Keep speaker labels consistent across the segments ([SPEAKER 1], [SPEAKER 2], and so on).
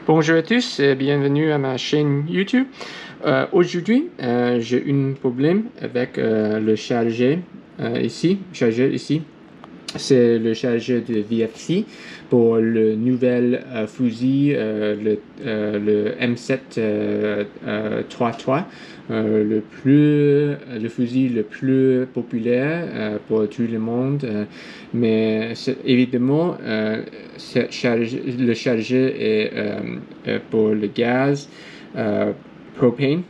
[SPEAKER 1] Bonjour à tous et bienvenue à ma chaîne YouTube. Aujourd'hui, j'ai un problème avec le chargeur ici. C'est le chargeur de VFC pour le nouvel fusil, le M733, le fusil le plus populaire pour tout le monde. Mais évidemment, le chargeur est pour le gaz propane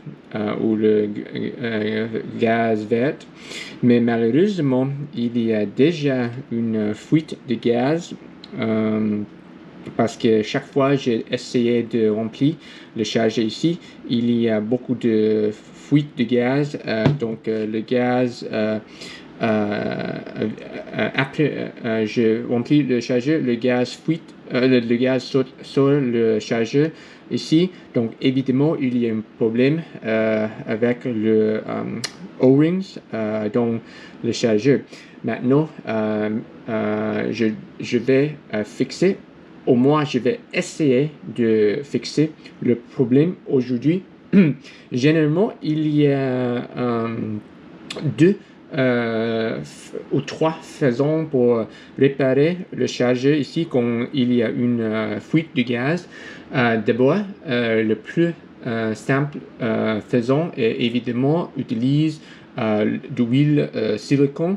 [SPEAKER 1] ou le gaz vert. Mais malheureusement, il y a déjà une fuite de gaz parce que chaque fois j'ai essayé de remplir le chargeur ici, il y a beaucoup de fuite de gaz. Donc le gaz, après je remplis le chargeur, le gaz fuite, le gaz saute sur le chargeur ici. Donc évidemment, il y a un problème avec le O-rings dans le chargeur. Maintenant, je vais fixer, au moins je vais essayer de fixer le problème aujourd'hui. Généralement, il y a deux ou trois façons pour réparer le chargeur ici quand il y a une fuite de gaz. D'abord, le plus simple faisant est évidemment utilise de l'huile silicone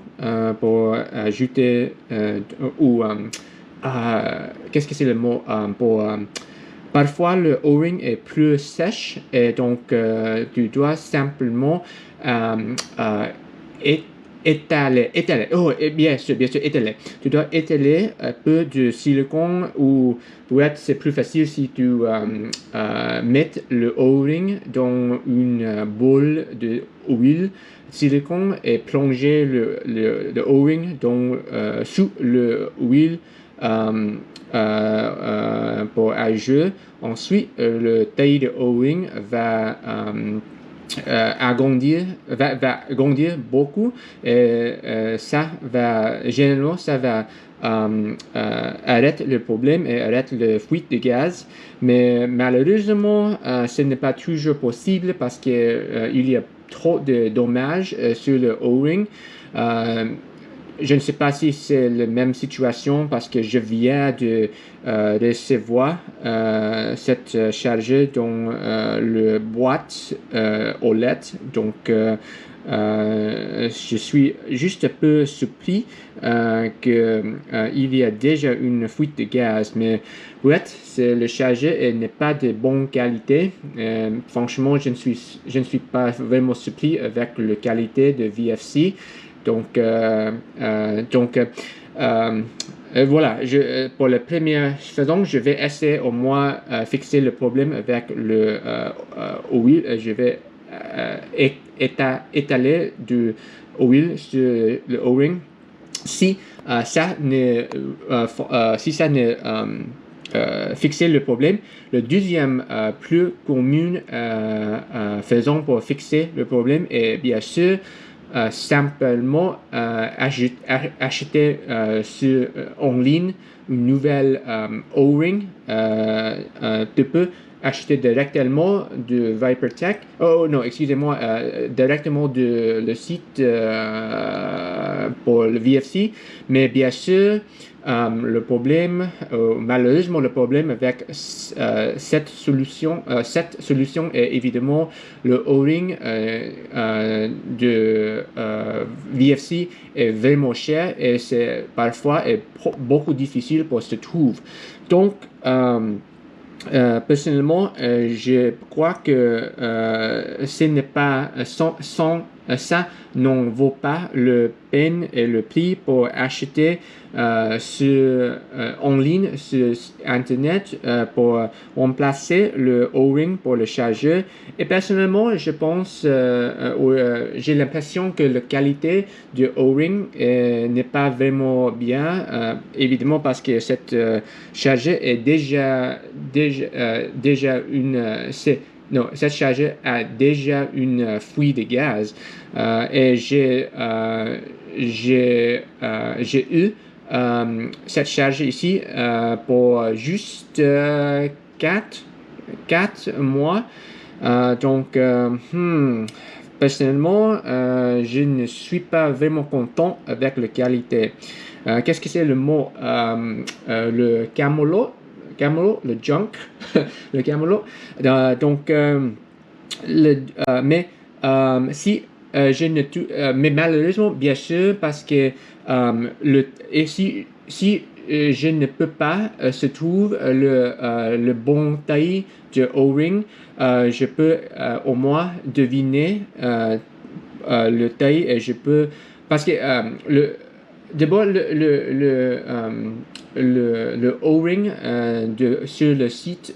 [SPEAKER 1] pour ajouter ou qu'est-ce que c'est le mot pour parfois le O-ring est plus sèche et donc tu dois simplement étaler. Oh, et bien sûr, étaler. Tu dois étaler un peu de silicone ou peut-être c'est plus facile si tu mets le O-ring dans une boule d'huile silicone et plonger le O-ring sous le huile pour agir. Ensuite, le taille de O-ring va agrandir beaucoup et généralement ça va arrêter le problème et arrêter la fuite de gaz. Mais malheureusement, ce n'est pas toujours possible parce que il y a trop de dommages sur le O-ring. Je ne sais pas si c'est la même situation parce que je viens de recevoir cette charge dans le boîte aux lettres. Donc, je suis juste un peu surpris qu'il y a déjà une fuite de gaz. Mais bref, le chargeur n'est pas de bonne qualité. Franchement, je ne suis pas vraiment surpris avec la qualité de VFC. Donc, voilà, pour la première façon, je vais essayer au moins fixer le problème avec le huile. Je vais étaler du huile sur le O-ring. Si ça ne fixer le problème, le deuxième plus commune façon pour fixer le problème est bien sûr simplement acheter en ligne une nouvelle O-ring. Tu peux acheter directement de ViperTech. Oh non, excusez-moi, directement de le site pour le VFC. Mais bien sûr, malheureusement, le problème avec cette solution est évidemment le O-ring de VFC est vraiment cher et c'est parfois beaucoup difficile pour se trouver. Donc, personnellement, je crois que ce n'est pas ça n'en vaut pas le peine et le prix pour acheter en ligne sur internet pour remplacer le O-ring pour le chargeur. Et personnellement, je pense, j'ai l'impression que la qualité du O-ring n'est pas vraiment bien, évidemment parce que cette chargeur est déjà cette chargeur a déjà une fuite de gaz et j'ai eu cette charge ici pour juste 4 mois. Donc, personnellement, je ne suis pas vraiment content avec la qualité. Qu'est-ce que c'est le mot? Le camelot, le junk, le camelot. Donc, mais si je ne mais malheureusement, bien sûr, parce que si je ne peux pas se trouve le bon taille de O-ring, je peux au moins deviner le taille et je peux parce que d'abord le O-ring sur le site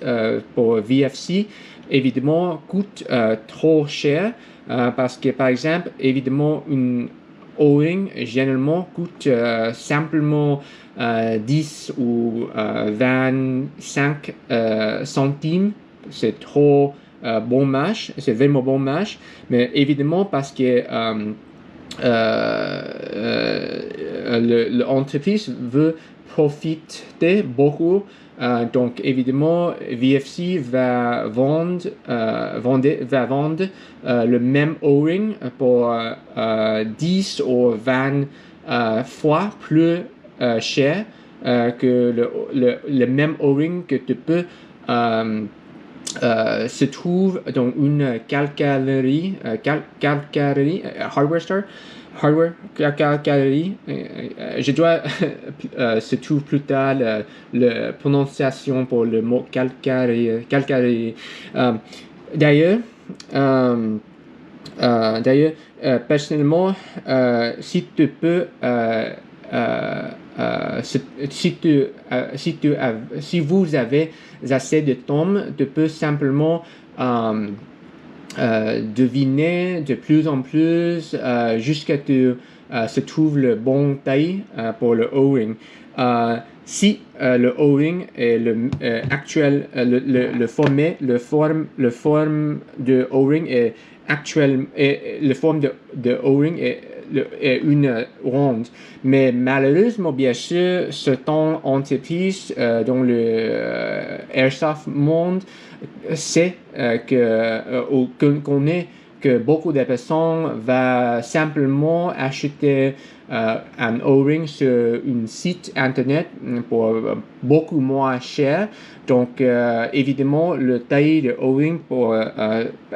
[SPEAKER 1] pour VFC évidemment coûte trop cher parce que par exemple évidemment une O-ring généralement coûte simplement 10 ou 25 centimes. C'est trop bon match, c'est vraiment bon match, mais évidemment parce que l'entreprise veut profiter beaucoup. Donc évidemment, VFC va vendre le même O-ring pour 10 ou 20 fois plus cher que le même O-ring que tu peux se trouve dans une calcaillerie, calcaillerie. Je dois se trouve plus tard la prononciation pour le mot calcaillerie. D'ailleurs, personnellement, si tu peux si vous avez assez de temps, tu peux simplement deviner de plus en plus jusqu'à ce que se trouve le bon taille pour le O-ring. Si le O-ring est actuel, le forme de O-ring est actuel, et le forme de O-ring est une ronde. Mais malheureusement, bien sûr, certaines entreprises dans le airsoft monde sait qu'on est que beaucoup de personnes vont simplement acheter un O-ring sur un site internet pour beaucoup moins cher. Donc, évidemment, le taille de O-ring pour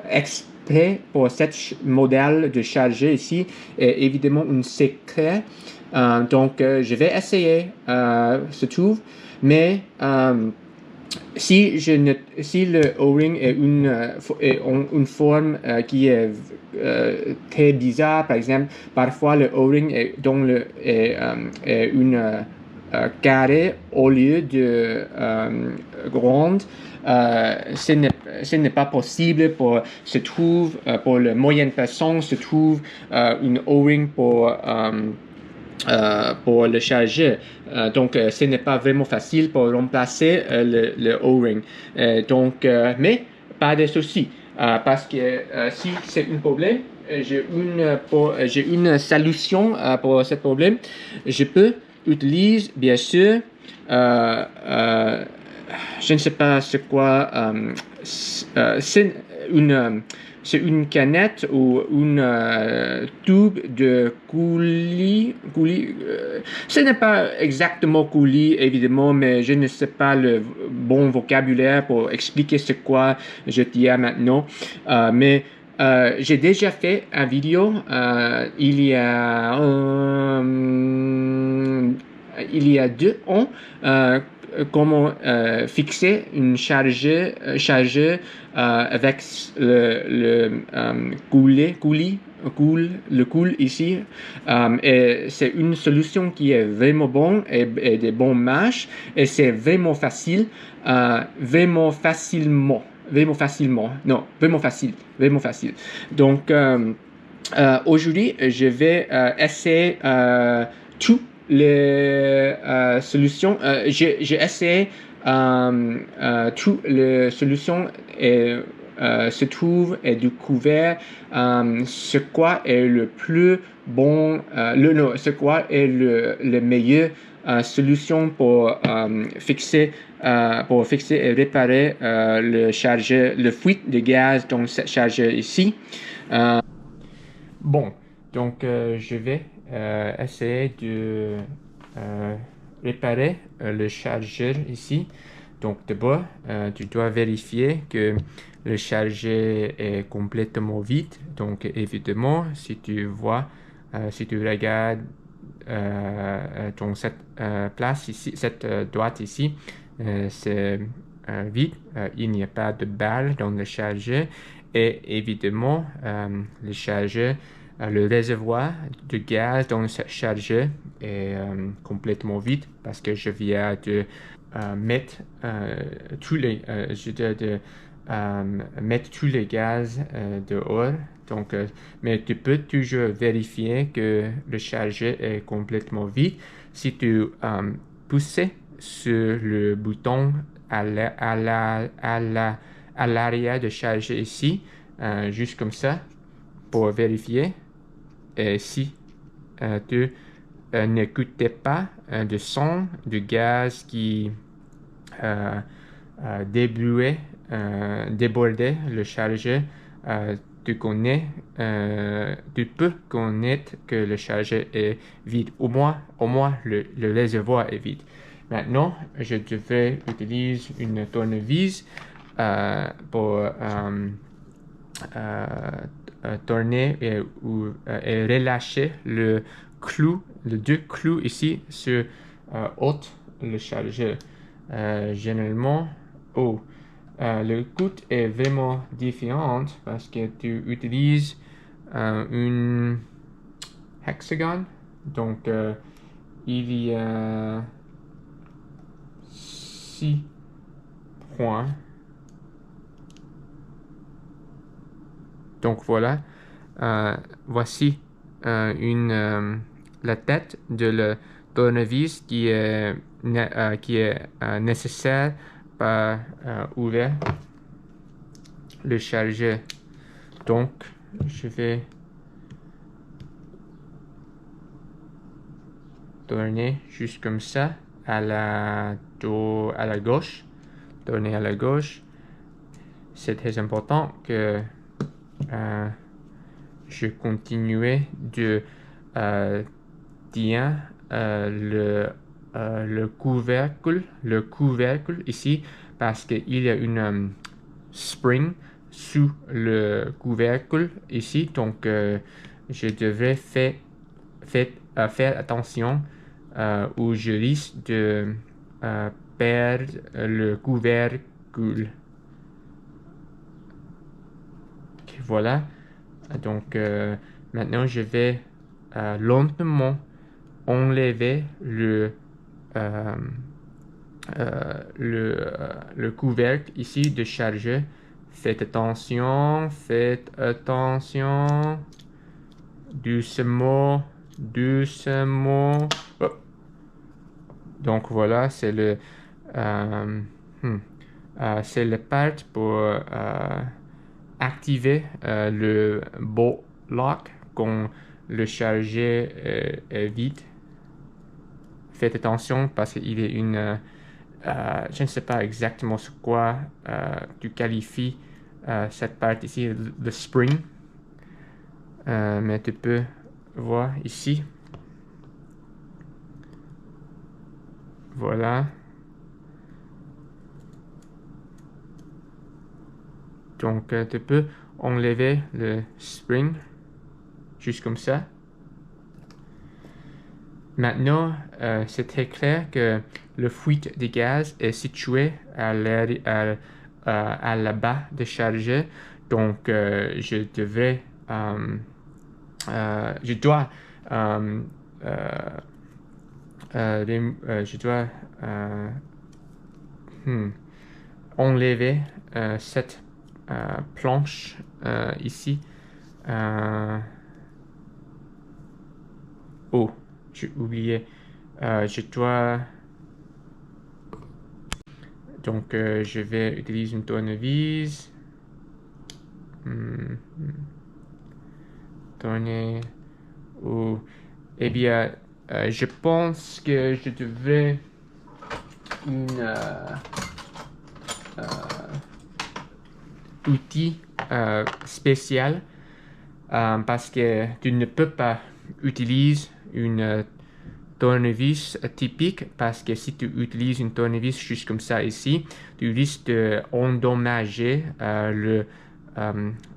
[SPEAKER 1] exprès pour cette modèle de charger ici est évidemment un secret. Donc, je vais essayer, se trouve, mais si le O-ring est une forme qui est très bizarre, par exemple, parfois le O-ring est une carré au lieu de ronde. Ce n'est pas possible pour se trouve pour la moyenne personne se trouve une O-ring pour le charger. Donc, ce n'est pas vraiment facile pour remplacer le O-ring. Mais pas de souci. Parce que si c'est un problème, j'ai une solution pour ce problème. Je peux utiliser, bien sûr, je ne sais pas c'est quoi, c'est une canette ou une tube de coulis. Ce n'est pas exactement coulis, évidemment, mais je ne sais pas le bon vocabulaire pour expliquer ce quoi je dis maintenant. Mais j'ai déjà fait une vidéo il y a 2 ans comment fixer une chargeur avec le coulis ici. Et c'est une solution qui est vraiment bonne et de bon match et c'est vraiment facile, vraiment facile. Donc aujourd'hui je vais essayer tout les solutions. J'ai essayé toutes les solutions et se trouve et découvert ce quoi est le plus bon, ce quoi est le meilleur solution pour fixer et réparer le fuite de gaz dans ce chargeur ici. Bon, donc je vais essayer de réparer le chargeur ici. Donc d'abord, tu dois vérifier que le chargeur est complètement vide. Donc évidemment, si tu regardes dans cette place ici, cette droite ici, c'est vide. Il n'y a pas de balle dans le chargeur. Et évidemment, le réservoir de gaz dans le chargeur est complètement vide parce que je viens de mettre mettre tous les gaz dehors. Donc, mais tu peux toujours vérifier que le chargeur est complètement vide si tu pousses sur le bouton à l'arrière de charger ici, juste comme ça, pour vérifier. Et si tu n'écoutais pas de son de gaz qui débordait le chargeur, tu peux connaître que le chargeur est vide. Au moins le réservoir est vide. Maintenant, je devrais utiliser une tournevis pour tourner et relâcher les deux clous ici sur le chargeur. Généralement, le coût est vraiment différent parce que tu utilises une hexagone. Donc, il y a 6 points. Donc voilà, voici la tête de la tournevis qui est nécessaire pour ouvrir le chargeur. Donc, je vais tourner juste comme ça à la gauche. Tourner à la gauche. C'est très important que je continue de tenir le couvercle ici parce qu'il y a une spring sous le couvercle ici. Donc, je devrais faire attention où je risque de perdre le couvercle. Voilà. Donc, maintenant, je vais lentement enlever le couvercle ici de chargeur. Faites attention. Doucement. Oh. Donc, voilà, c'est c'est le part pour activer le bolt lock quand le chargeur est vide. Faites attention parce qu'il y a je ne sais pas exactement ce quoi tu qualifies cette partie ici, le spring. Mais tu peux voir ici. Voilà. Donc, tu peux enlever le spring, juste comme ça. Maintenant, c'est très clair que le fuite de gaz est situé à la bas de chargeur. Donc, je dois enlever cette planche ici. J'ai oublié. Je dois. Donc, je vais utiliser une tournevis. Tourner. Eh bien, Je pense que je devrais un outil spécial parce que tu ne peux pas utiliser une tournevis typique parce que si tu utilises une tournevis juste comme ça ici, tu risques d'endommager le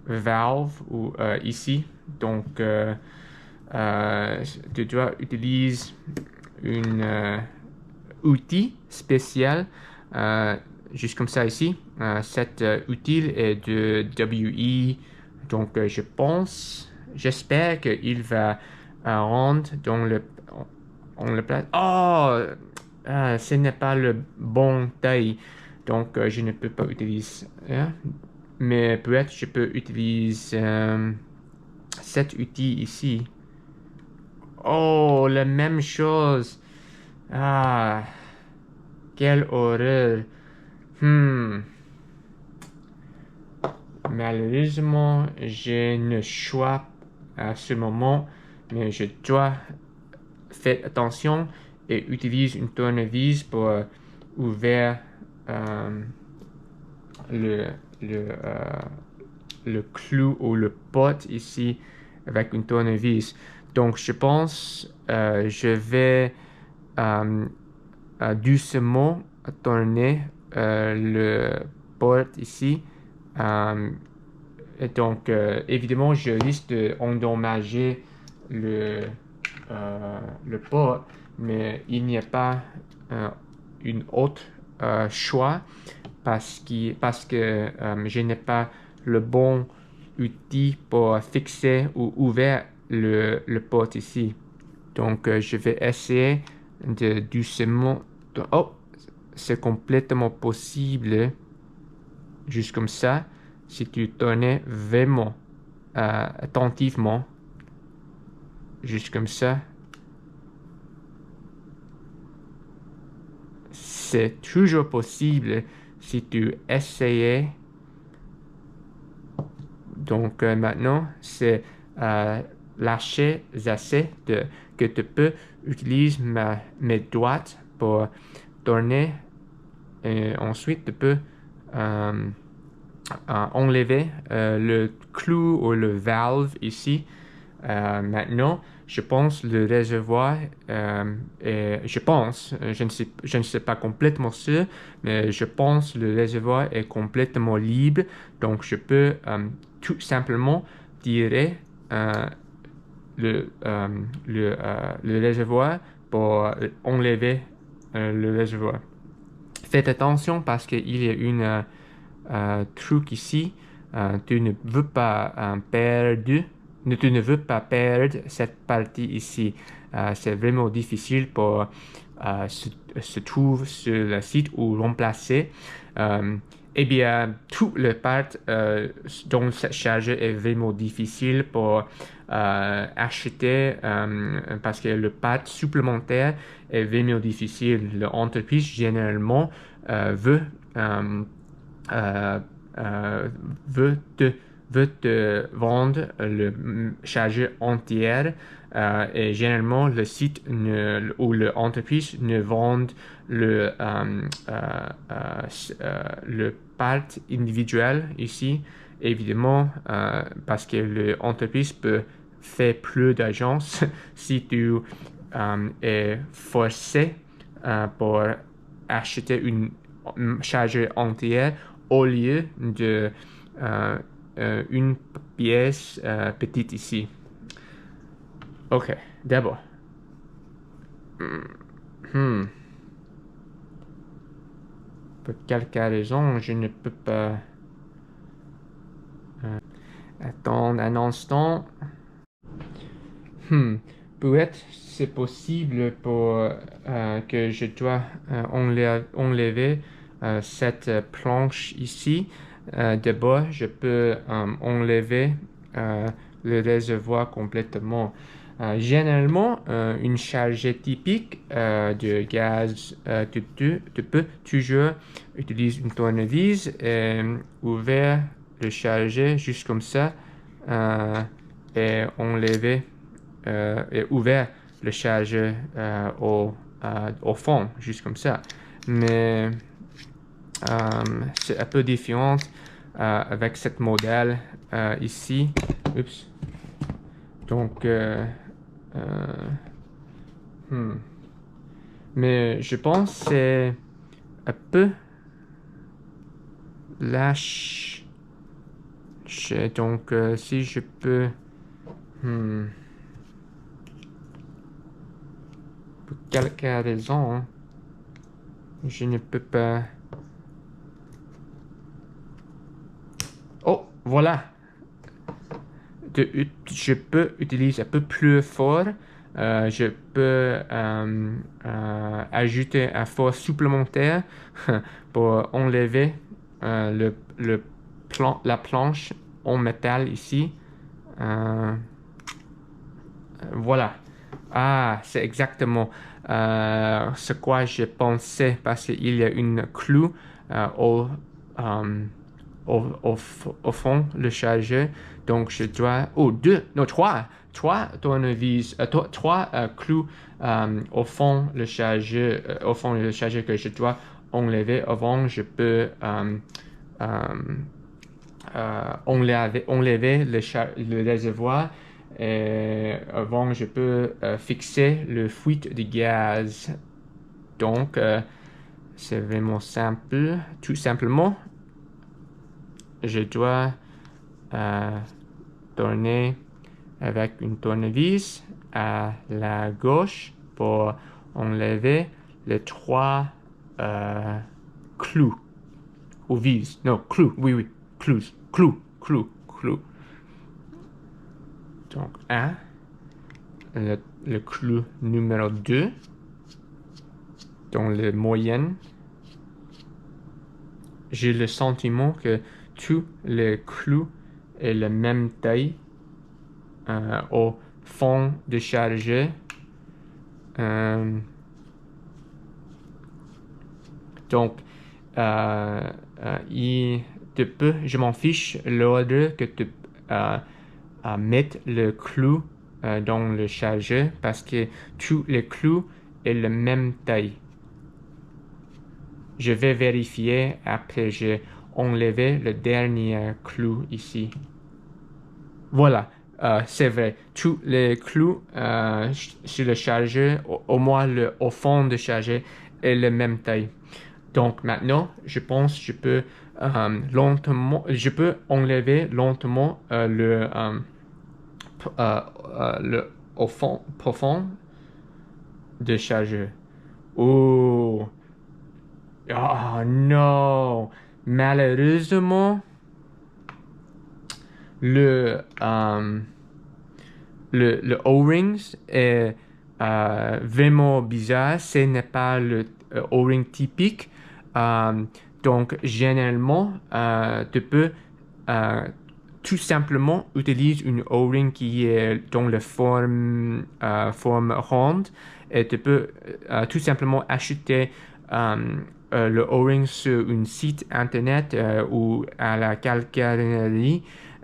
[SPEAKER 1] valve ou, ici. Donc, tu dois utiliser un outil spécial juste comme ça ici. Cet outil est de WE. Donc, j'espère qu'il va rendre dans on le place. Oh, ce n'est pas le bon taille. Donc, je ne peux pas utiliser. Mais peut-être je peux utiliser cet outil ici. Oh, la même chose. Ah, quelle horreur. Malheureusement, j'ai un choix à ce moment, mais je dois faire attention et utiliser une tournevis pour ouvrir le, le, euh, le clou ou le pot ici avec une tournevis. Donc, je pense je vais doucement tourner le pot ici. Et donc, évidemment, je risque d'endommager le pot, mais il n'y a pas une autre choix parce que je n'ai pas le bon outil pour fixer ou ouvrir le pot ici. Donc, je vais essayer de doucement. Oh, c'est complètement possible, juste comme ça, si tu tournais vraiment attentivement, juste comme ça. C'est toujours possible si tu essayais. Donc maintenant, c'est lâcher assez que tu peux utiliser mes doigts pour tourner. Et ensuite, tu peux enlever le clou ou le valve ici. Maintenant, je pense le réservoir je ne sais pas complètement sûr, mais je pense le réservoir est complètement libre. Donc, je peux tout simplement tirer le réservoir pour enlever le réservoir. Faites attention parce qu'il y a une truc ici. Tu ne veux pas tu ne veux pas perdre cette partie ici. C'est vraiment difficile pour se trouver sur le site ou remplacer. Eh bien, tout le part dont cette charge est vraiment difficile pour acheter parce que le part supplémentaire est vraiment difficile. L'entreprise généralement veut te vendre le chargeur entier et généralement le site ou l'entreprise ne vend le part individuel ici, évidemment parce que l'entreprise peut faire plus d'argent si tu es forcé pour acheter une chargeur entière au lieu de une pièce petite ici. Ok, d'abord. Pour quelque raison, je ne peux pas attendre un instant. Peut-être c'est possible pour que je dois enlever cette planche ici. D'abord, je peux enlever le réservoir complètement. Généralement, une chargée typique de gaz, tu peux toujours utiliser une tournevis et ouvrir le chargeur juste comme ça et enlever et ouvert le chargeur au fond, juste comme ça. Mais c'est un peu différent avec cette modèle ici. Oups. Donc, mais je pense que c'est un peu lâche. Donc, si je peux... Pour quelque raison, je ne peux pas... Oh, voilà. Je peux utiliser un peu plus fort. Je peux ajouter un force supplémentaire pour enlever la planche en métal ici. Voilà. Ah, c'est exactement ce quoi je pensais parce qu'il y a une clou au fond, le chargeur. Donc, je dois... Oh, trois tournevis, trois clous au fond, le chargeur, que je dois enlever avant. Je peux enlever le réservoir. Et avant, je peux fixer le fuite de gaz. Donc, c'est vraiment simple. Tout simplement, je dois tourner avec une tournevis à la gauche pour enlever les trois clous ou vis. Non, clous, oui, clous. Donc, le clou numéro 2, dans le moyenne. J'ai le sentiment que tous les clous est la même taille au fond de chargeur. Donc, je m'en fiche l'ordre que tu mettre le clou dans le chargeur parce que tous les clous est la même taille. Je vais vérifier après j'ai enlevé le dernier clou ici. Voilà, c'est vrai. Tous les clous sur le chargeur, au moins au fond du chargeur, est la même taille. Donc maintenant, je pense que je peux enlever lentement au fond profond de chargeur. Oh non! Malheureusement, le O-rings est vraiment bizarre. Ce n'est pas le O-ring typique. Donc, généralement, tu peux tout simplement utiliser une O-ring qui est dans la forme ronde et tu peux tout simplement acheter le O-ring sur un site internet ou à la calcaire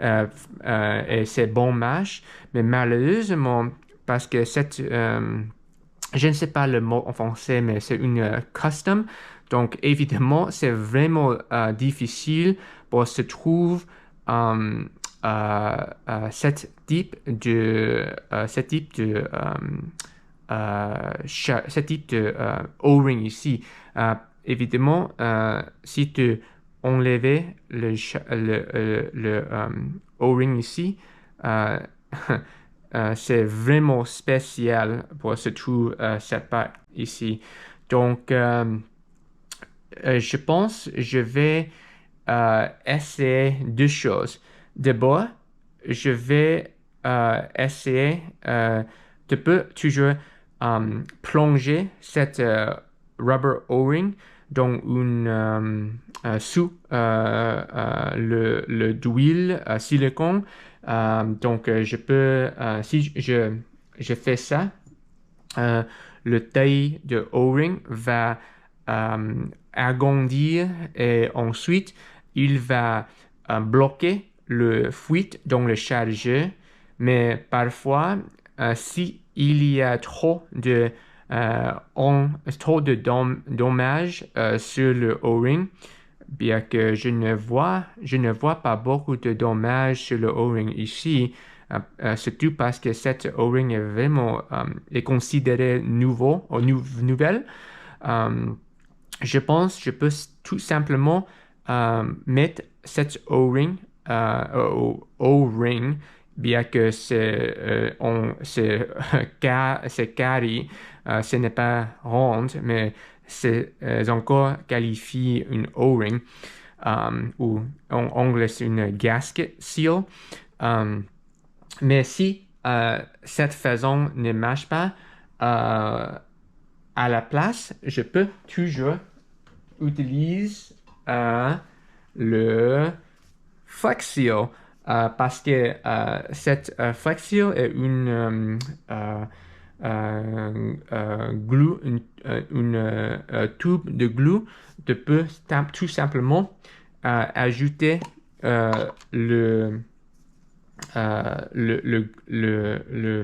[SPEAKER 1] et c'est bon marche. Mais malheureusement, parce que je ne sais pas le mot en français, mais c'est une custom. Donc, évidemment, c'est vraiment difficile pour se trouver ce type de O-ring ici. Évidemment, si tu enlevais le O-ring ici, c'est vraiment spécial pour se trouver cette part ici. Donc, je pense que je vais essayer deux choses. D'abord, je vais essayer, tu peux toujours plonger cette rubber O-ring dans une sous le d'huile silicone. Donc, je peux, si je fais ça, le taille de O-ring va agrandir et ensuite il va bloquer le fuite dans le chargeur. Mais parfois, si il y a trop de dommages sur le O-ring, bien que je ne vois pas beaucoup de dommages sur le O-ring ici, surtout parce que cette O-ring est vraiment est considéré nouvelle. Euh, je pense que je peux tout simplement mettre cette O-ring, bien que c'est carré, ce n'est pas ronde, mais c'est encore qualifié une O-ring, ou en anglais c'est une gasket seal. Euh, mais si cette façon ne marche pas, à la place, je peux toujours utiliser le Flex Seal, parce que cette Flex Seal est une glue, tube de glue. Tu peux tout simplement ajouter le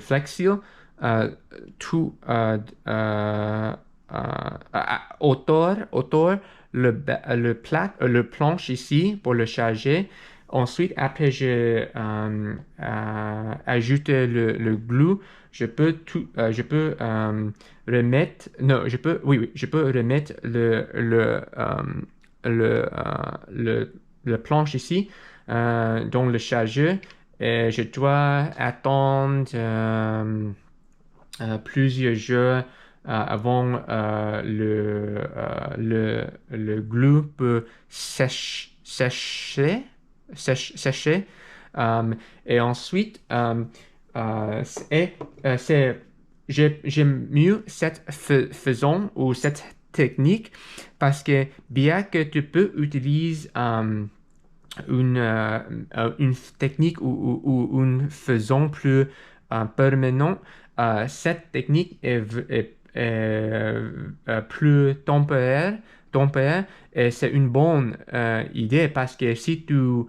[SPEAKER 1] Flex Seal tout autour le planche ici pour le charger. Ensuite, après je ajoute le glue, je peux remettre, non, je peux remettre le planche ici dans le chargeur. Et je dois attendre plusieurs jours avant le glue peut sécher. Et ensuite, j'aime mieux cette façon ou cette technique parce que bien que tu peux utiliser une technique ou une façon plus permanente, cette technique est plus temporaire et c'est une bonne idée parce que si tu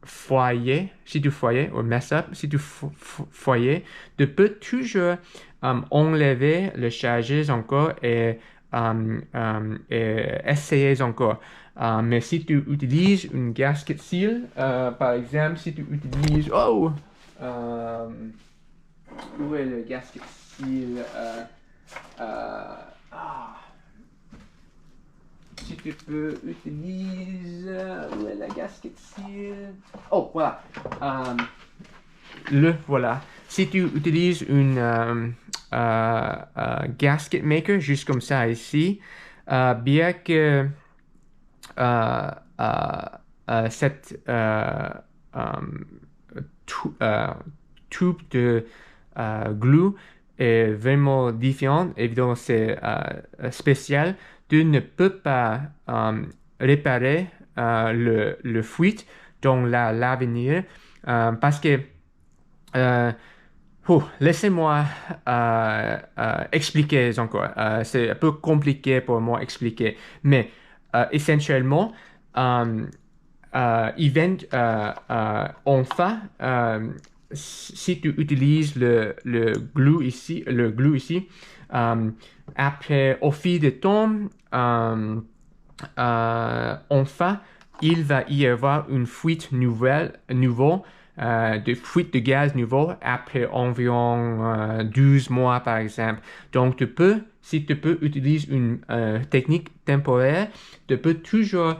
[SPEAKER 1] foyer ou mess up, si tu foyer, tu peux toujours enlever le chargeur encore et essayer encore. Mais si tu utilises une gasket seal, par exemple, si tu utilises... Oh! Où est le gasket seal? Si tu peux utiliser... Où est la gasket seal? Oh, voilà. Voilà. Si tu utilises une gasket maker, juste comme ça ici, bien que cette tube de glue est vraiment différente. Évidemment, c'est spécial. Tu ne peux pas réparer le fuite dans l'avenir parce que laissez-moi expliquer encore. C'est un peu compliqué pour moi expliquer, mais essentiellement, enfin, si tu utilises le glue ici, après au fil du temps, enfin, il va y avoir une fuite de fuite de gaz nouveau après environ 12 mois par exemple. Donc si tu peux utiliser une technique temporaire, tu peux toujours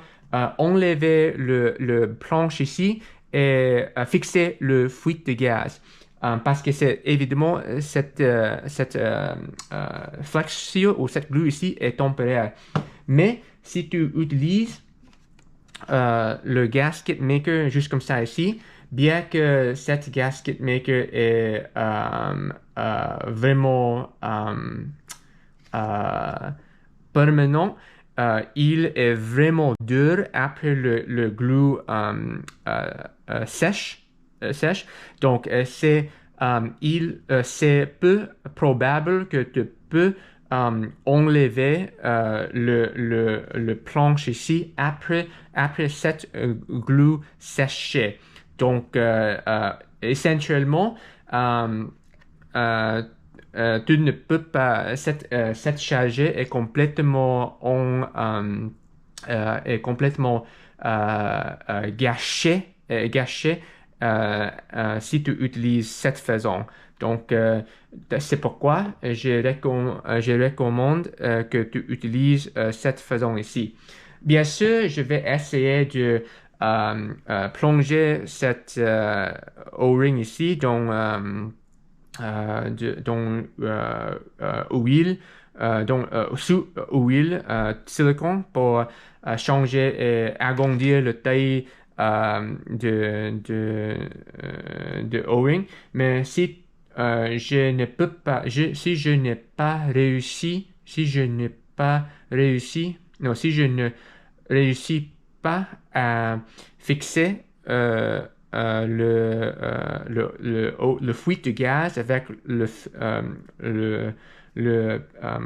[SPEAKER 1] enlever le planche ici et fixer le fuite de gaz. Parce que c'est évidemment cette flex seal ou cette glue ici est temporaire. Mais si tu utilises le gasket maker juste comme ça ici, bien que cette gasket maker est vraiment permanent, il est vraiment dur après le glue sèche. Donc, c'est peu probable que tu peux enlever le planche ici après cette glue séchée. Donc, essentiellement, tu ne peux pas, cette chargée est complètement est complètement gâchée si tu utilises cette façon. Donc, c'est pourquoi je recommande que tu utilises cette façon ici. Bien sûr, je vais essayer de plonger cette O-ring ici dans huile, sous huile silicone pour changer et agrandir le taille de O-ring. Mais si je ne peux pas, si je n'ai pas réussi, non, si je ne réussis pas à fixer le fuite de gaz avec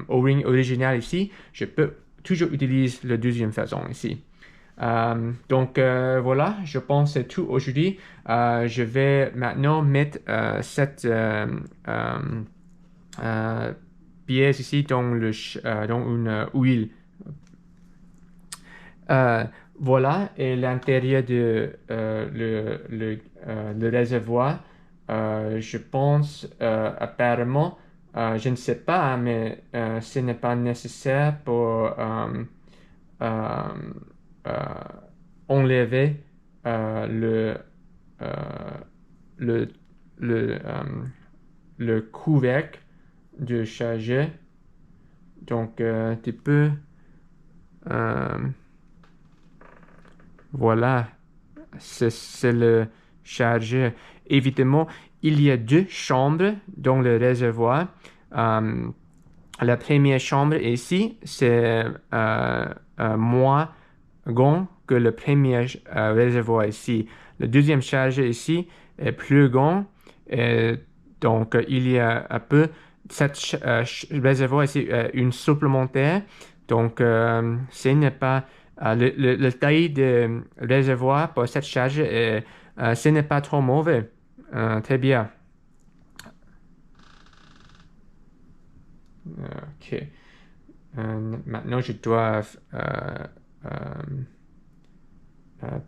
[SPEAKER 1] O-ring original ici, je peux toujours utiliser la deuxième façon ici. Donc voilà, je pense que c'est tout aujourd'hui. Je vais maintenant mettre cette pièce ici dans une huile. Euh, voilà, et l'intérieur de le réservoir, je pense apparemment, je ne sais pas, hein, mais ce n'est pas nécessaire pour euh, euh, enlever euh, le, le, le couvercle de chargeur. Donc, tu peux... euh, voilà, c'est le chargeur. Évidemment, il y a deux chambres dans le réservoir. Euh, la première chambre ici, c'est moins grand que le premier réservoir ici. Le deuxième chargeur ici est plus grand. Et donc, il y a un peu cette réservoir ici, une supplémentaire. Donc, ce n'est pas le taille de réservoir pour cette charge, ce n'est pas trop mauvais. Très bien. Ok. Maintenant, je dois euh, euh,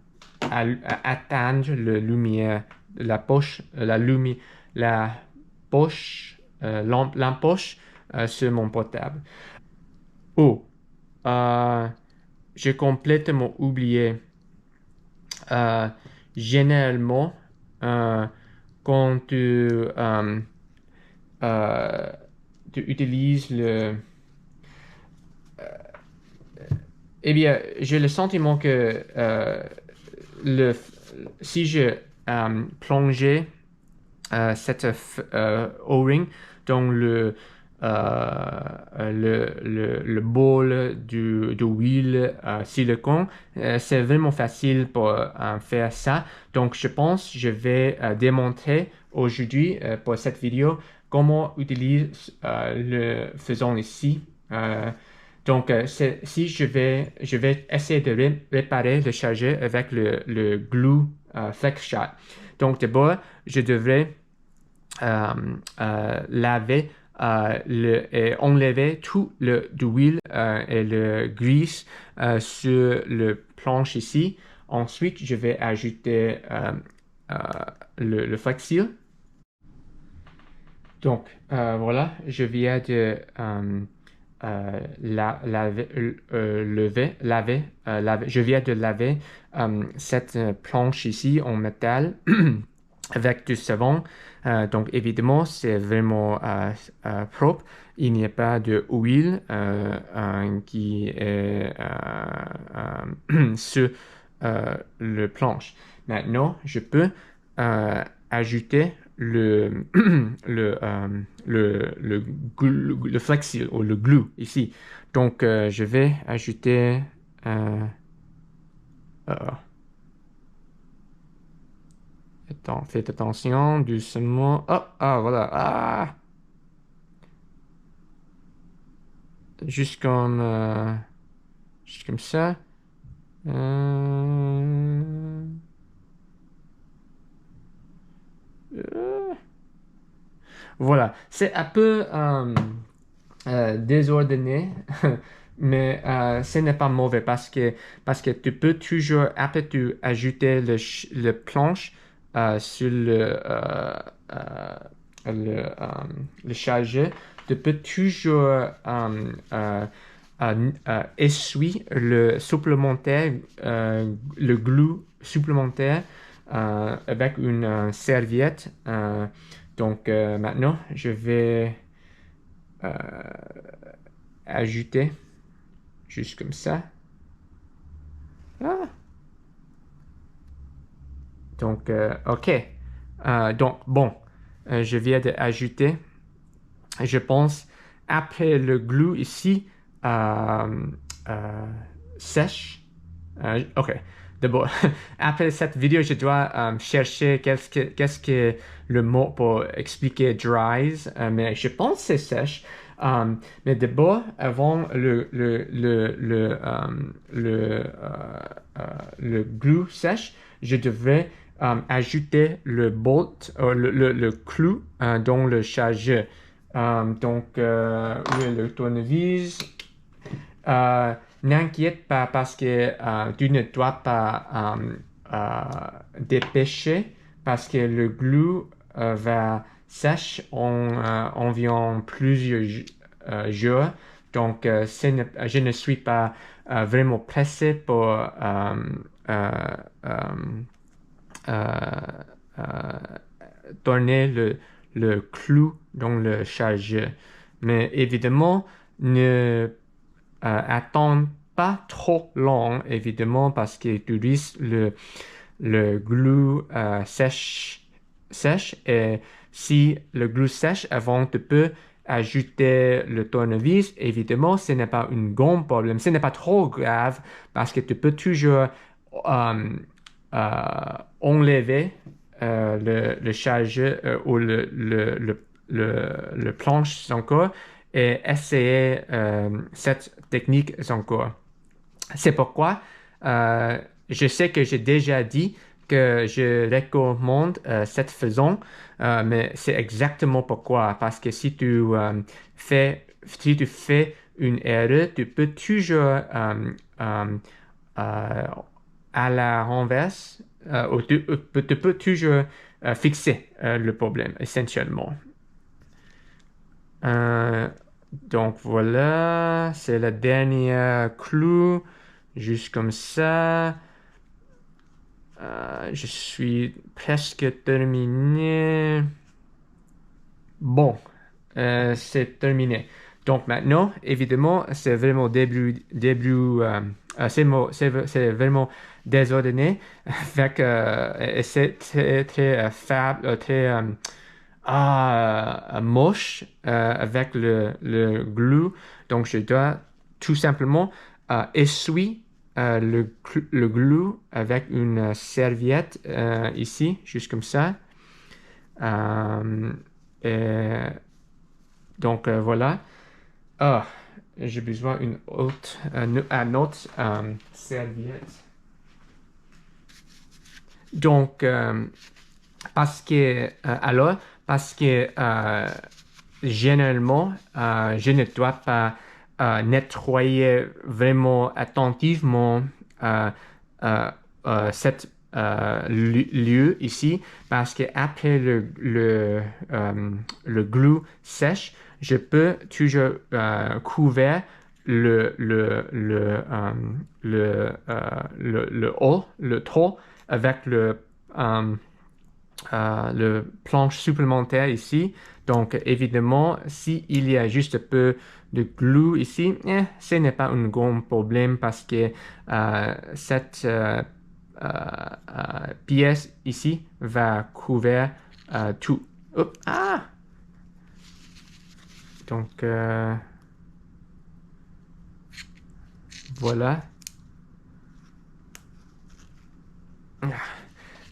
[SPEAKER 1] atteindre la lumière, la poche, la poche, l'empoche sur mon portable. Oh, j'ai complètement oublié. Euh, généralement, euh, quand euh, tu utilises eh bien, j'ai le sentiment que le, si je plongeais cette O-ring dans le bol de huile silicone. C'est vraiment facile pour faire ça. Donc, je pense que je vais démontrer aujourd'hui pour cette vidéo comment utiliser le faisant ici. Donc, si je vais essayer de réparer le chargeur avec le glue flex shot. Donc, d'abord, je devrais laver et enlever tout le d'huile et le grease sur le planche ici. Ensuite, je vais ajouter euh, le flex seal. Donc, voilà, je viens de je viens de laver cette planche ici en métal avec du savon. Donc, évidemment, c'est vraiment propre. Il n'y a pas de huile qui est sur le planche. Maintenant, je peux ajouter le flexil ou le glue ici. Donc, je vais ajouter euh, faites attention, doucement. Oh, ah, voilà. Ah, juste comme, juste comme ça. Voilà, c'est un peu désordonné, mais ce n'est pas mauvais parce que tu peux toujours, après tu ajouter le planche sur euh, le chargeur, tu peux toujours essuyer le supplémentaire, le glue supplémentaire avec une serviette. Donc maintenant, je vais euh, ajouter juste comme ça. Ah. Donc, OK. Donc, bon, je viens d'ajouter, je pense, après le glue ici, euh, sèche. OK. D'abord, après cette vidéo, je dois chercher qu'est-ce que le mot pour expliquer dries, mais je pense que c'est sèche. Mais d'abord, avant le glue sèche, je devrais ajouter le bolt, le clou dans le chargeur. Donc, le tournevis. N'inquiète pas parce que tu ne dois pas dépêcher parce que le glue va sèche en environ plusieurs jours. Donc, je ne suis pas vraiment pressé pour euh, euh, tourner le clou dans le chargeur. Mais évidemment, ne attends pas trop long, évidemment, parce que tu risques le glue sèche. Et si le glue sèche avant, tu peux ajouter le tournevis. Évidemment, ce n'est pas un grand problème. Ce n'est pas trop grave parce que tu peux toujours euh, enlever le chargeur ou le planche encore et essayer cette technique encore. C'est pourquoi je sais que j'ai déjà dit que je recommande cette façon, mais c'est exactement pourquoi. Parce que si tu fais une erreur, tu peux toujours euh, à la renverse, ou tu peux toujours fixer le problème essentiellement. Euh, donc voilà, c'est la dernière clou, juste comme ça. Je suis presque terminé. Bon, c'est terminé. Donc maintenant, évidemment, c'est vraiment c'est vraiment désordonné. Et c'est très faible, très moche avec le glue. Donc, je dois tout simplement essuyer le glue avec une serviette ici, juste comme ça. Euh, et donc, voilà. Ah, j'ai besoin un autre serviette. Donc, parce que généralement, je ne dois pas nettoyer vraiment attentivement euh, euh, cet lieu ici, parce que après le glue sèche, je peux toujours couvrir le trou avec le planche supplémentaire ici. Donc, évidemment, s'il y a juste peu de glue ici, ce n'est pas un grand problème parce que cette pièce ici va couvrir tout. Hop, ah! Donc, voilà.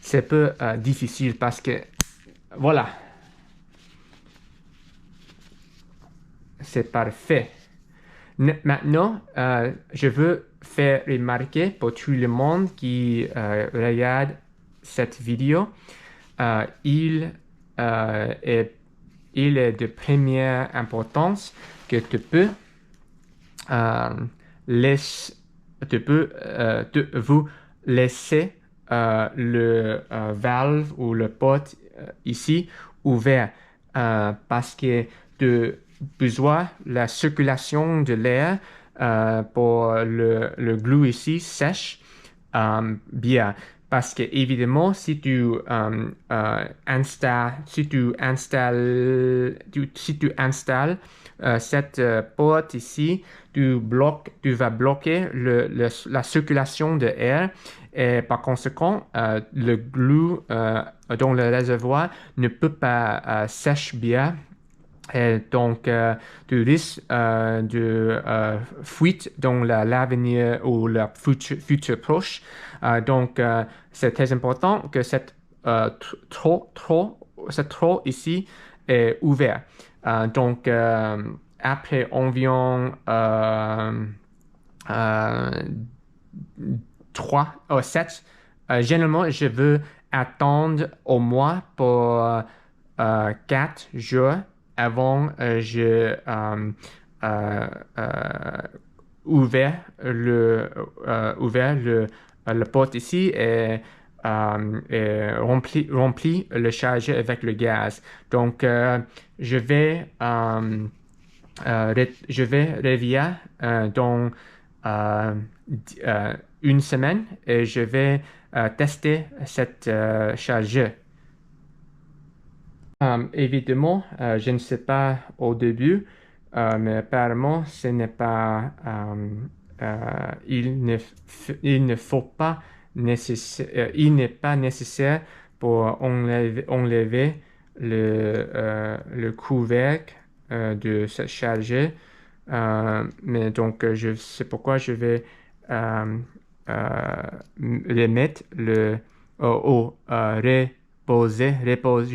[SPEAKER 1] C'est un peu difficile parce que, voilà, c'est parfait. Maintenant, je veux faire remarquer pour tout le monde qui regarde cette vidéo, il est il est de première importance que tu peux vous laisser le valve ou le porte ici ouvert parce que tu besoin la circulation de l'air pour le glue ici sèche bien. Parce que évidemment, si tu installes cette porte ici, tu vas bloquer la circulation de l'air et par conséquent, le glue dans le réservoir ne peut pas sécher bien. Et donc, tu risques de fuite dans l'avenir ou le futur proche. Donc, c'est très important que cette trou ici est ouvert. Donc, après environ 3 ou 7, généralement, je veux attendre au moins pour 4 jours avant euh, euh, ouvert le porte ici et rempli le chargeur avec le gaz. Donc, je vais revenir dans une semaine et je vais tester cette chargeur. Évidemment, je ne sais pas au début, mais apparemment, ce n'est pas, il ne faut pas il n'est pas nécessaire pour enlever le couvercle de cette chargeur. Mais donc, c'est pourquoi je vais les mettre je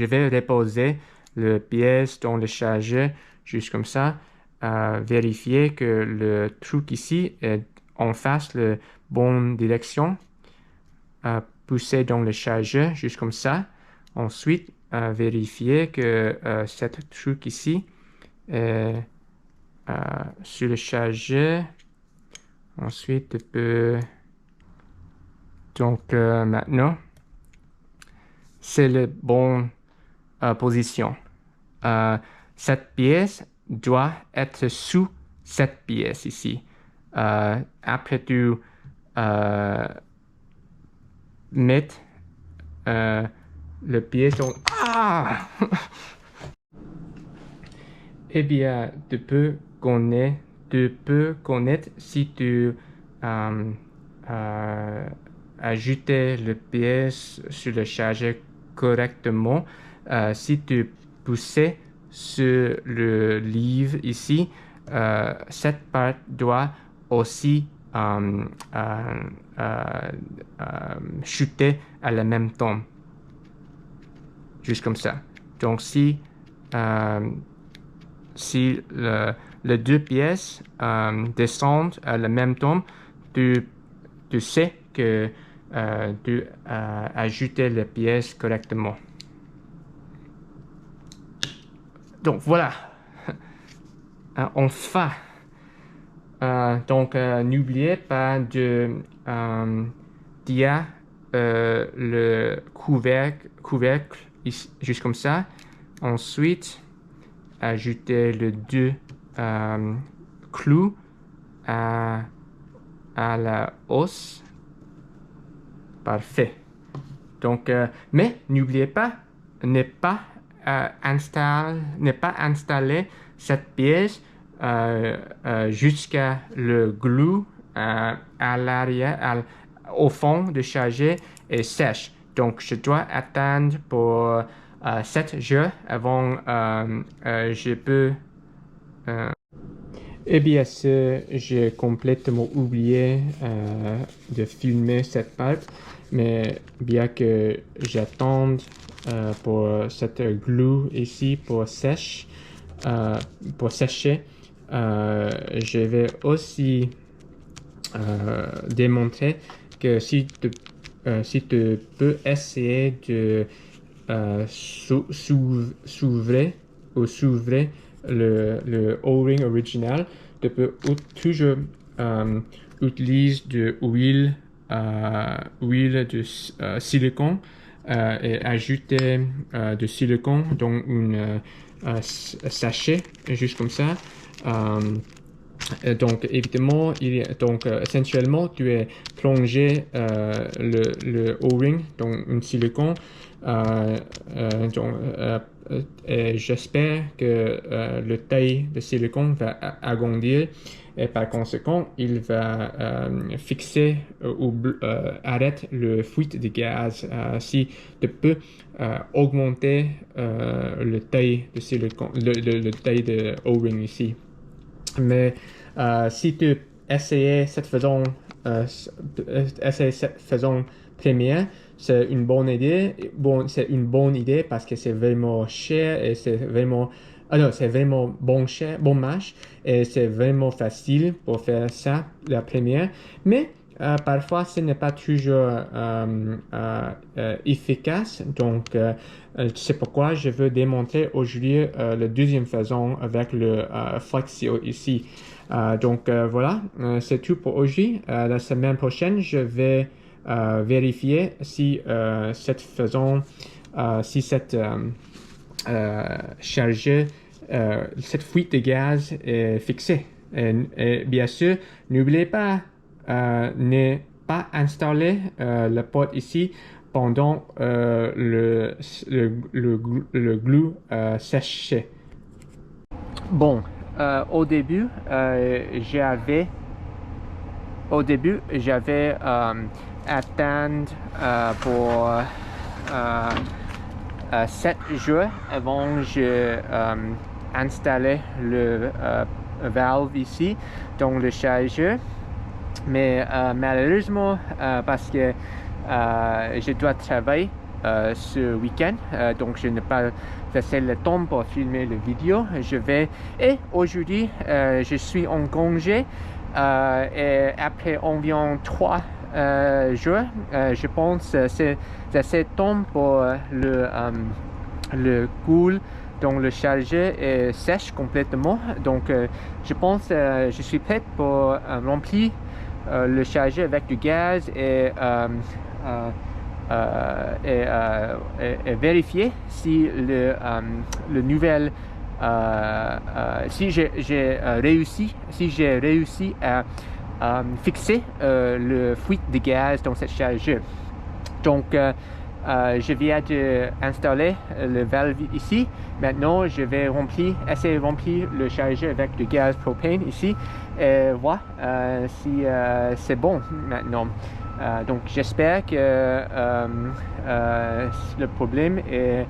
[SPEAKER 1] vais reposer le pièce dans le chargeur, juste comme ça, vérifier que le truc ici est en face la bonne direction, pousser dans le chargeur, juste comme ça. Ensuite, vérifier que cette truc ici est sur le chargeur. Ensuite, tu peux... Donc, maintenant, c'est la bonne position. Cette pièce doit être sous cette pièce ici. Après, tu mets le pièce dans... Ah! Eh bien, tu peux connaître si tu ajouter le pièce sur le chargeur correctement. Si tu poussais sur le livre ici, cette part doit aussi chuter à la même temps. Juste comme ça. Donc, si les deux pièces descendent à la même temps, tu sais que tu as ajouté les pièces correctement. Donc voilà, enfin. Donc n'oubliez pas de dire le couvercle ici, juste comme ça. Ensuite, ajouter les deux clous à la hausse. Parfait. Donc, mais n'oubliez pas, ne pas installer cette pièce jusqu'à le glue à l'arrière, au fond de charger et sèche. Donc, je dois attendre pour 7 jours avant je peux... Eh bien, j'ai complètement oublié de filmer cette part, mais bien que j'attende pour cette glue ici pour sécher, je vais aussi démontrer que si tu peux essayer de s'ouvrir ou s'ouvrir le O-ring original, tu peux toujours utiliser de huile de silicone et ajouter de silicone dans une sachet, juste comme ça. Donc, évidemment, essentiellement, tu es plongé le O-ring dans une silicone. Et j'espère que le taille de silicone va agrandir et par conséquent, il va fixer ou arrêter le fuite de gaz. Si tu peux augmenter le taille de silicone, le taille de O-ring ici. Mais si tu essayais cette façon première, c'est une bonne idée. Bon, c'est une bonne idée parce que c'est vraiment cher et c'est vraiment bon match et c'est vraiment facile pour faire ça la première. Mais parfois, ce n'est pas toujours efficace. Donc, c'est pourquoi je veux démontrer aujourd'hui la deuxième façon avec le Flexio ici. Donc, voilà, c'est tout pour aujourd'hui. La semaine prochaine, je vais vérifier si cette façon, si cette chargeur, cette fuite de gaz est fixée. Et bien sûr, n'oubliez pas ne pas installer la porte ici pendant le glue séché. Bon, au début, j'avais attendre pour 7 jours avant je installer le valve ici dans le chargeur. Mais malheureusement, parce que je dois travailler ce week-end, donc je n'ai pas laissé le temps pour filmer la vidéo. Et aujourd'hui, je suis en congé et après environ 3 jours, je pense que c'est assez temps pour le cool donc le chargeur est sèche complètement. Donc je pense je suis prêt pour remplir le chargeur avec du gaz et vérifier si le nouvel si j'ai réussi à fixer le fuite de gaz dans cette chargeur. Donc je viens d'installer le valve ici. Maintenant, je vais essayer de remplir le chargeur avec du gaz propane ici et voir si c'est bon maintenant. Donc, j'espère que le problème est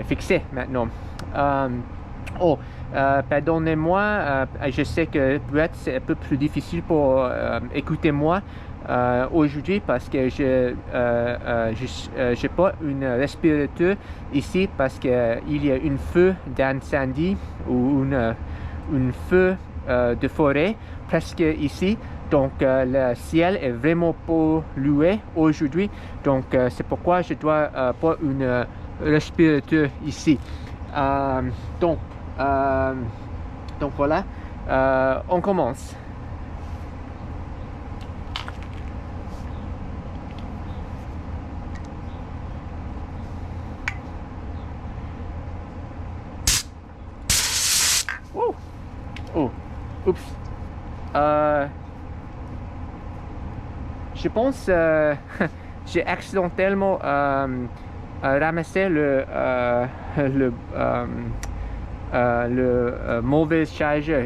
[SPEAKER 1] fixé maintenant. Pardonnez-moi, je sais que peut-être c'est un peu plus difficile pour écouter moi aujourd'hui parce que j'ai pas une respirateur ici parce que il y a une feu d'incendie ou une feu de forêt presque ici. Donc le ciel est vraiment pollué aujourd'hui. Donc c'est pourquoi je dois pas une respirateur ici. Donc voilà, on commence. Oh, oups. Je pense j'ai accidentellement ramassé le mauvais chargeur.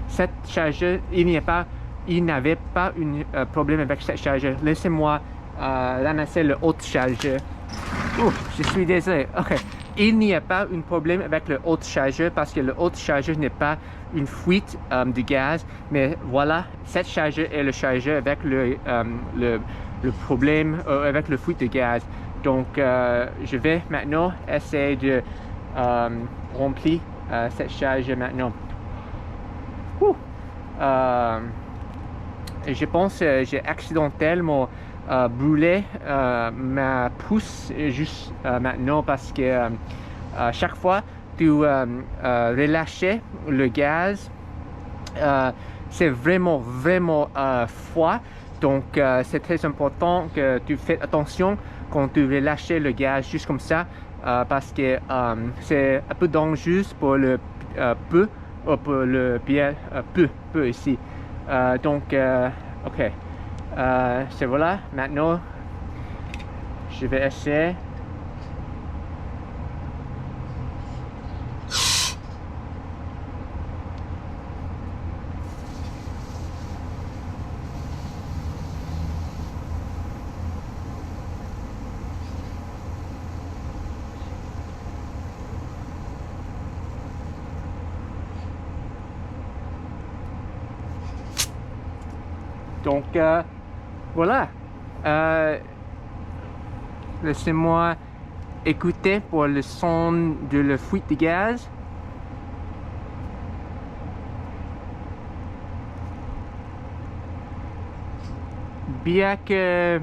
[SPEAKER 1] Cette chargeur, il n'avait pas un problème avec cette chargeur. Laissez-moi ramasser le autre chargeur. Je suis désolé. Ok. Il n'y a pas un problème avec le autre chargeur parce que le autre chargeur n'est pas une fuite de gaz. Mais voilà, cette chargeur est le chargeur avec le problème avec le fuite de gaz. Donc, je vais maintenant essayer de remplir cette chargeur maintenant. Je pense que j'ai accidentellement brûlé ma pousse juste maintenant parce que chaque fois tu relâches le gaz, c'est vraiment froid. Donc c'est très important que tu fais attention quand tu relâches le gaz juste comme ça, parce que c'est un peu dangereux pour le pour le bien peu ici. Donc ok, c'est voilà. Maintenant je vais essayer. Donc voilà, laissez-moi écouter pour le son de la fuite de gaz. Bien que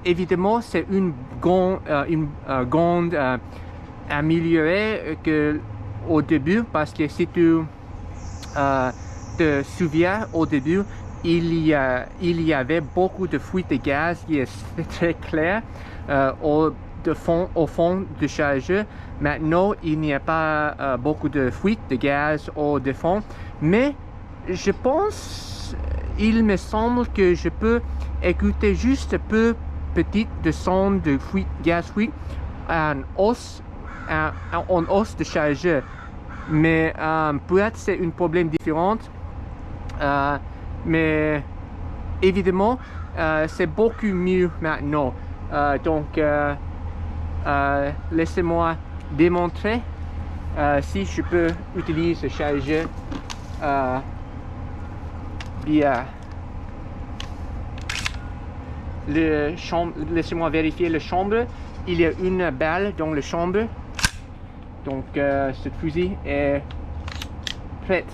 [SPEAKER 1] évidemment c'est une grande améliorée que au début, parce que si tu te souviens, au début il y avait beaucoup de fuites de gaz qui est très clair au fond du chargeur. Maintenant il n'y a pas beaucoup de fuites de gaz au fond, mais je pense, il me semble que je peux écouter juste un peu petit de son de fuite, gaz fuite en hausse de chargeur. Mais peut-être c'est un problème différent. Mais évidemment, c'est beaucoup mieux maintenant. Donc, laissez-moi démontrer si je peux utiliser ce chargeur bien. Laissez-moi vérifier la chambre. Il y a une balle dans la chambre. Donc, ce fusil est prêt.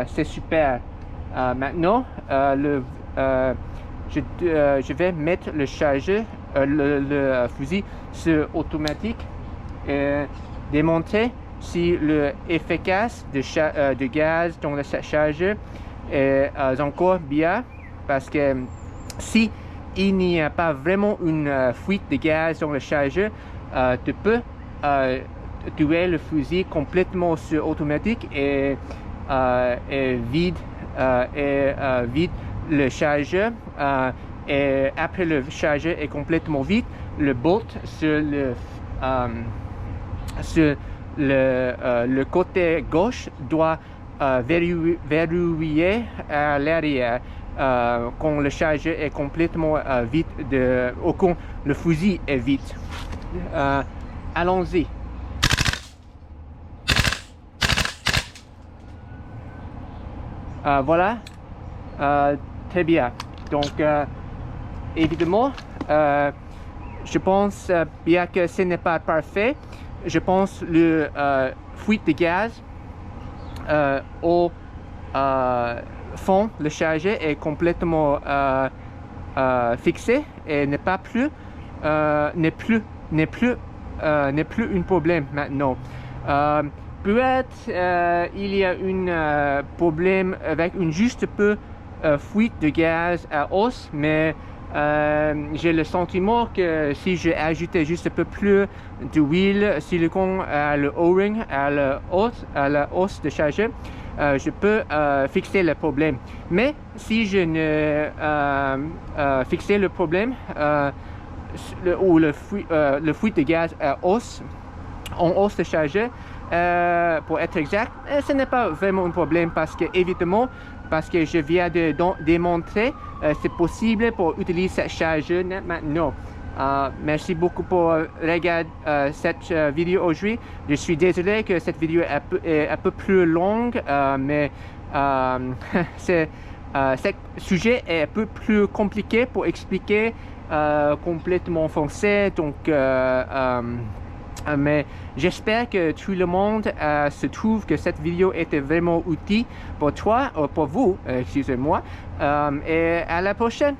[SPEAKER 1] C'est super. Maintenant, je vais mettre le chargeur, le fusil sur automatique et démontrer si l'efficace de gaz dans le chargeur est encore bien, parce que si il n'y a pas vraiment une fuite de gaz dans le chargeur, tu peux tuer le fusil complètement sur automatique et vide le chargeur, et après le chargeur est complètement vide, le bolt sur le côté gauche doit verrouiller à l'arrière quand le chargeur est complètement vide, ou quand le fusil est vide. Allons-y. Voilà, très bien. Donc, évidemment, je pense bien que ce n'est pas parfait. Je pense le fuite de gaz au fond, le chargeur est complètement fixé et n'est plus un problème maintenant. Peut-être il y a un problème avec une juste peu fuite de gaz à hausse, mais j'ai le sentiment que si je ajoutais juste un peu plus d'huile silicone à le O-ring, à la hausse de chargeur, je peux fixer le problème. Mais si je ne fixais le problème ou le fuite de gaz à hausse, en hausse de chargeur, pour être exact, ce n'est pas vraiment un problème, parce que évidemment, parce que je viens de démontrer, c'est possible pour utiliser ce chargeur maintenant. Merci beaucoup pour regarder cette vidéo aujourd'hui. Je suis désolé que cette vidéo est un peu plus longue, mais ce sujet est un peu plus compliqué pour expliquer complètement en français. Donc
[SPEAKER 2] Mais j'espère que tout le monde se trouve que cette vidéo était vraiment utile pour toi, ou pour vous, excusez-moi. Et à la prochaine.